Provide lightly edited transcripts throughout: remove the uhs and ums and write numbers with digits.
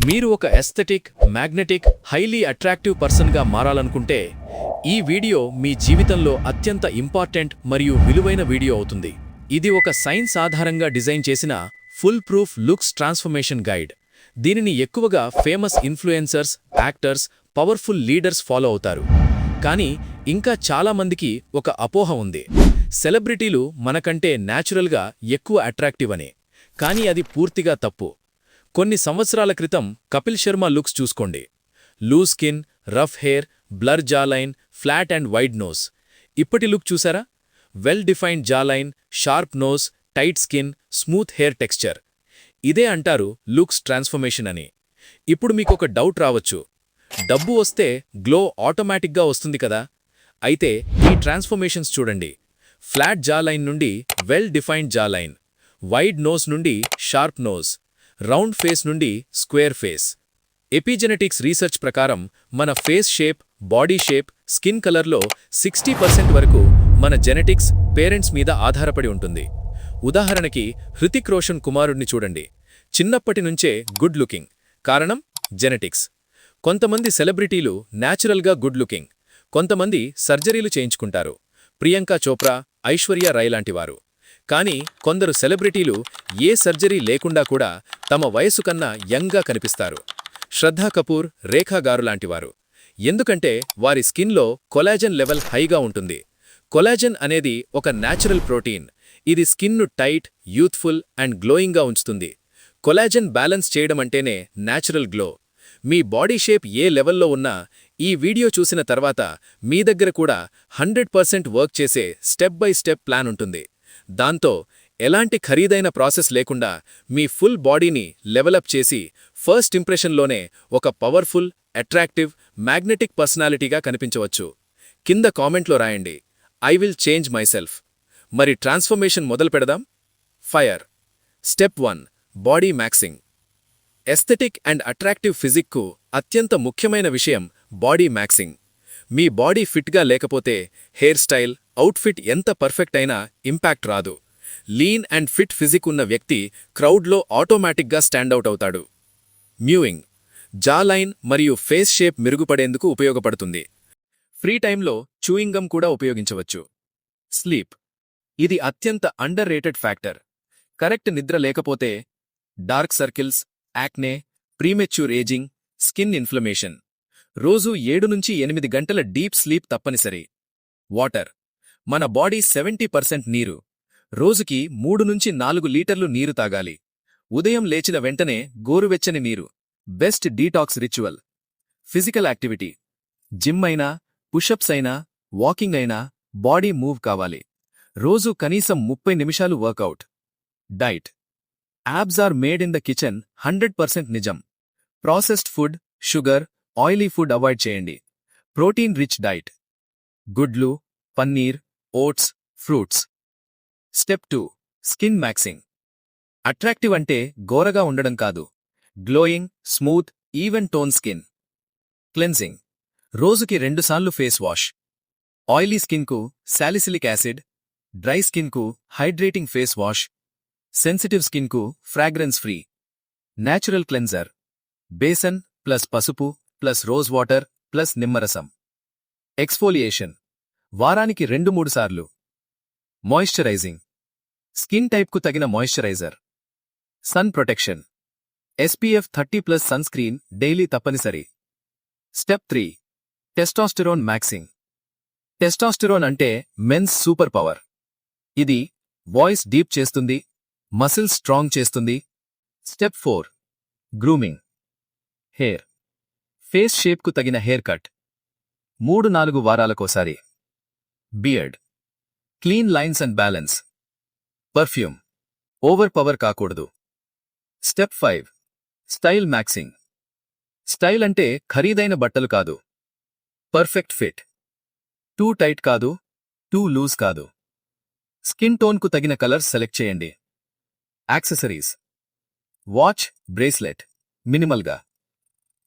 మీరు ఒక aesthetic, magnetic, highly attractive పర్సన్గా మారాలనుకుంటే ఈ వీడియో మీ జీవితంలో అత్యంత ఇంపార్టెంట్ మరియు విలువైన వీడియో అవుతుంది. ఇది ఒక సైన్స్ ఆధారంగా డిజైన్ చేసిన full proof looks transformation guide. దీనిని ఎక్కువగా famous influencers, actors, powerful leaders follow అవుతారు. కానీ ఇంకా చాలామందికి ఒక అపోహ ఉంది. సెలబ్రిటీలు మనకంటే న్యాచురల్గా ఎక్కువ అట్రాక్టివ్ అని. కానీ అది పూర్తిగా తప్పు. కొన్ని సంవత్సరాల క్రితం కపిల్ శర్మ లుక్స్ చూసుకోండి. Loose skin, rough hair, blur jawline, flat and wide nose. ఇప్పటి లుక్ చూసారా? Well defined jawline, sharp nose, tight skin, smooth hair texture. ఇదే అంటారు లుక్స్ ట్రాన్స్ఫర్మేషన్ అని. ఇప్పుడు మీకొక డౌట్ రావచ్చు, డబ్బు వస్తే గ్లో ఆటోమేటిక్గా వస్తుంది కదా? అయితే ఈ ట్రాన్స్ఫర్మేషన్స్ చూడండి. ఫ్లాట్ జాలైన్ నుండి well defined jawline, wide nose నుండి షార్ప్ నోస్, రౌండ్ ఫేస్ నుండి స్క్వేర్ ఫేస్. ఎపిజెనెటిక్స్ రీసెర్చ్ ప్రకారం మన face shape, body shape, skin కలర్లో 60% వరకు మన జెనెటిక్స్, పేరెంట్స్ మీద ఆధారపడి ఉంటుంది. ఉదాహరణకి హృతిక్ రోషన్ కుమారుడిని చూడండి. చిన్నప్పటి నుంచే గుడ్ లుకింగ్. కారణం జెనెటిక్స్. కొంతమంది సెలబ్రిటీలు న్యాచురల్గా గుడ్ లుకింగ్, కొంతమంది సర్జరీలు చేయించుకుంటారు. ప్రియాంక చోప్రా, ఐశ్వర్య రాయ్ లాంటివారు. కానీ కొందరు సెలబ్రిటీలు ఏ సర్జరీ లేకుండా కూడా తమ వయసు కన్నా యంగ్గా కనిపిస్తారు. శ్రద్ధా కపూర్, రేఖా గారు లాంటివారు. ఎందుకంటే వారి స్కిన్లో కొలాజన్ లెవెల్ హైగా ఉంటుంది. కొలాజన్ అనేది ఒక న్యాచురల్ ప్రోటీన్. ఇది స్కిన్ను టైట్, యూత్ఫుల్ అండ్ గ్లోయింగ్గా ఉంచుతుంది. కొలాజన్ బ్యాలెన్స్ చేయడమంటేనే న్యాచురల్ గ్లో. మీ బాడీ షేప్ ఏ లెవెల్లో ఉన్నా ఈ వీడియో చూసిన తర్వాత మీ దగ్గర కూడా 100% వర్క్ చేసే స్టెప్ బై స్టెప్ ప్లాన్ ఉంటుంది. దాంతో ఎలాంటి ఖరీదైన ప్రాసెస్ లేకుండా మీ ఫుల్ బాడీని లెవలప్ చేసి ఫస్ట్ ఇంప్రెషన్లోనే ఒక పవర్ఫుల్, అట్రాక్టివ్, మ్యాగ్నెటిక్ పర్సనాలిటీగా కనిపించవచ్చు. కింద కామెంట్లో రాయండి, ఐ విల్ చేంజ్ మైసెల్ఫ్. మరి ట్రాన్స్ఫర్మేషన్ మొదలు పెడదాం. Fire. Step 1, body maxing. Aesthetic and attractive ఫిజిక్కు అత్యంత ముఖ్యమైన విషయం బాడీ మ్యాక్సింగ్. మీ బాడీ ఫిట్గా లేకపోతే హెయిర్ స్టైల్, అవుట్ఫిట్ ఎంత పర్ఫెక్ట్ అయినా ఇంపాక్ట్ రాదు. లీన్ అండ్ ఫిట్ ఫిజిక్ ఉన్న వ్యక్తి క్రౌడ్లో ఆటోమేటిక్గా స్టాండౌట్ అవుతాడు. మ్యూయింగ్. జా లైన్ మరియు ఫేస్ షేప్ మెరుగుపడేందుకు ఉపయోగపడుతుంది. ఫ్రీ టైంలో చూయింగమ్ కూడా ఉపయోగించవచ్చు. స్లీప్. ఇది అత్యంత అండర్ రేటెడ్ ఫ్యాక్టర్. కరెక్ట్ నిద్ర లేకపోతే dark circles, acne, premature ageing, skin inflammation. రోజు 7-8 గంటల డీప్ స్లీప్ తప్పనిసరి. వాటర్. మన బాడీ 70% నీరు. రోజుకి 3-4 లీటర్లు నీరు తాగాలి. ఉదయం లేచిన వెంటనే గోరువెచ్చని నీరు. Best detox ritual. Physical activity. Gym అయినా, పుషప్స్ అయినా, వాకింగ్ అయినా బాడీ మూవ్ కావాలి. రోజు కనీసం 30 నిమిషాలు workout. Diet. Abs are made in the kitchen 100% నిజం. Processed food, sugar, oily food avoid చేయండి. Protein rich diet. గుడ్లు, paneer, oats, fruits. Step 2, skin maxing. Attractive అంటే గోరగా ఉండడం కాదు. Glowing, smooth, even tone skin. Cleansing. రోజుకి 2 సార్లు ఫేస్ వాష్. ఆయిలీ స్కిన్కు సాలిసిలిక్ యాసిడ్, డ్రై స్కిన్కు హైడ్రేటింగ్ ఫేస్ వాష్, సెన్సిటివ్ స్కిన్కు fragrance free. Natural cleanser. Besan plus పసుపు ప్లస్ రోజ్ వాటర్ ప్లస్ నిమ్మరసం. ఎక్స్ఫోలియేషన్. వారానికి 2-3 సార్లు. మాయిశ్చరైజింగ్. స్కిన్ టైప్కు తగిన moisturiser. Sun protection. SPF 30+ sunscreen daily తప్పనిసరి. Step 3, testosterone maxing. టెస్టాస్టెరోన్ అంటే మెన్స్ సూపర్ పవర్. ఇది వాయిస్ డీప్ చేస్తుంది, మసిల్స్ స్ట్రాంగ్ చేస్తుంది. Step 4, grooming. హెయిర్. ఫేస్ షేప్కు తగిన హెయిర్ కట్. 3-4 వారాలకోసారి. Beard. Clean lines and balance. Perfume. Over power కాకూడదు. Step 5, style maxing. Style అంటే ఖరీదైన బట్టలు కాదు. Perfect fit. టూ టైట్ కాదు, టూ లూజ్ కాదు. స్కిన్ టోన్కు తగిన కలర్స్ సెలెక్ట్ చేయండి. యాక్సెసరీస్. Watch, bracelet. మినిమల్గా.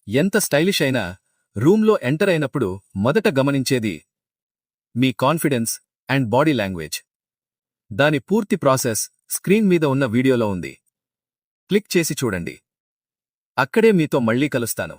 ఎంత స్టైలిష్ అయినా రూమ్లో ఎంటర్ అయినప్పుడు మొదట గమనించేది మీ కాన్ఫిడెన్స్ అండ్ బాడీ లాంగ్వేజ్. దాని పూర్తి ప్రాసెస్ స్క్రీన్ మీద ఉన్న వీడియోలో ఉంది. క్లిక్ చేసి చూడండి. అక్కడే మీతో మళ్ళీ కలుస్తాను.